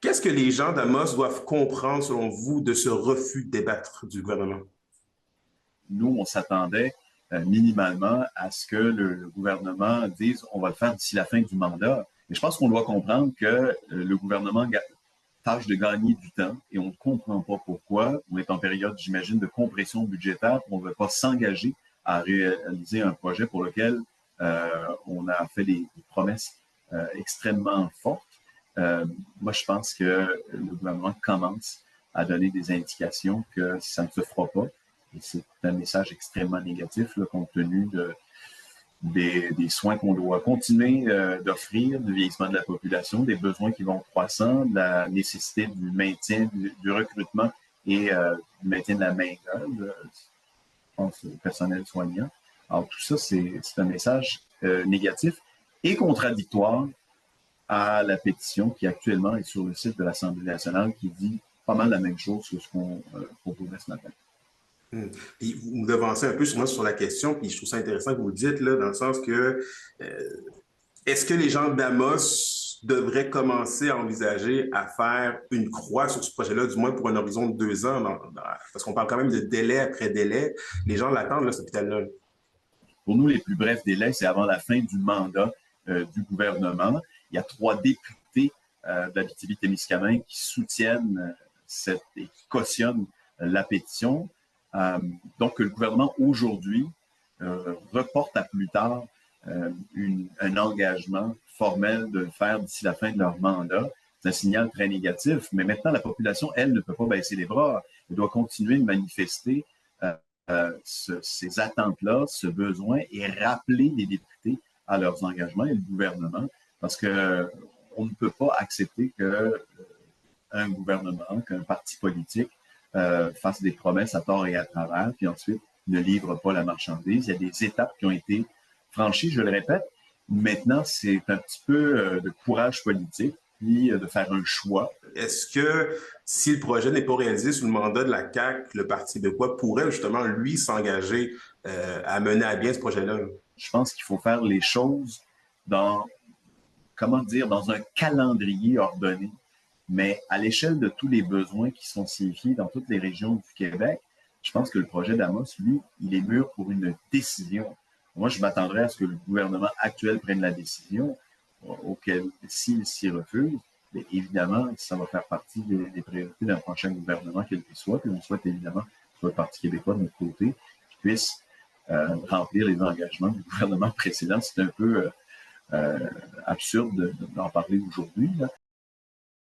Qu'est-ce que les gens d'Amos doivent comprendre, selon vous, de ce refus de débattre du gouvernement? Nous, on s'attendait minimalement à ce que le gouvernement dise on va le faire d'ici la fin du mandat. Mais je pense qu'on doit comprendre que le gouvernement tâche de gagner du temps et on ne comprend pas pourquoi. On est en période, j'imagine, de compression budgétaire. On ne veut pas s'engager à réaliser un projet pour lequel on a fait des promesses extrêmement fortes. Moi, je pense que le gouvernement commence à donner des indications que ça ne se fera pas. Et c'est un message extrêmement négatif, là, compte tenu des soins qu'on doit continuer d'offrir, du vieillissement de la population, des besoins qui vont croissant, de la nécessité du maintien, du recrutement et du maintien de la main-d'œuvre, je pense, au personnel soignant. Alors, tout ça, c'est un message négatif et contradictoire à la pétition qui actuellement est sur le site de l'Assemblée nationale qui dit pas mal la même chose que ce qu'on proposait ce matin. Puis vous me devancez un peu sur moi sur la question, puis je trouve ça intéressant que vous le dites, là, dans le sens que est-ce que les gens d'Amos devraient commencer à envisager à faire une croix sur ce projet-là, du moins pour un horizon de 2 ans, parce qu'on parle quand même de délai après délai. Les gens l'attendent, là, cet hôpital-là. Pour nous, les plus brefs délais, c'est avant la fin du mandat du gouvernement. Il y a 3 députés d'Abitibi-Témiscamingue qui soutiennent et qui cautionnent la pétition. Donc, le gouvernement, aujourd'hui, reporte à plus tard un engagement formel de le faire d'ici la fin de leur mandat. C'est un signal très négatif. Mais maintenant, la population, elle, ne peut pas baisser les bras. Elle doit continuer de manifester ces attentes-là, ce besoin, et rappeler les députés à leurs engagements et le gouvernement, parce que on ne peut pas accepter que un gouvernement, qu'un parti politique fasse des promesses à tort et à travers, puis ensuite ne livre pas la marchandise. Il y a des étapes qui ont été franchies, je le répète. Maintenant, c'est un petit peu de courage politique, puis de faire un choix. Est-ce que si le projet n'est pas réalisé sous le mandat de la CAQ, le Parti québécois pourrait justement, lui, s'engager à mener à bien ce projet-là? Je pense qu'il faut faire les choses dans, comment dire, dans un calendrier ordonné. Mais à l'échelle de tous les besoins qui sont signifiés dans toutes les régions du Québec, je pense que le projet d'Amos, lui, il est mûr pour une décision. Moi, je m'attendrais à ce que le gouvernement actuel prenne la décision, auquel, s'il s'y refuse, mais évidemment, ça va faire partie des priorités d'un prochain gouvernement, quel qu'il soit. Puis on souhaite évidemment que le Parti québécois de notre côté qui puisse remplir les engagements du gouvernement précédent. C'est un peu absurde d'en parler aujourd'hui, là.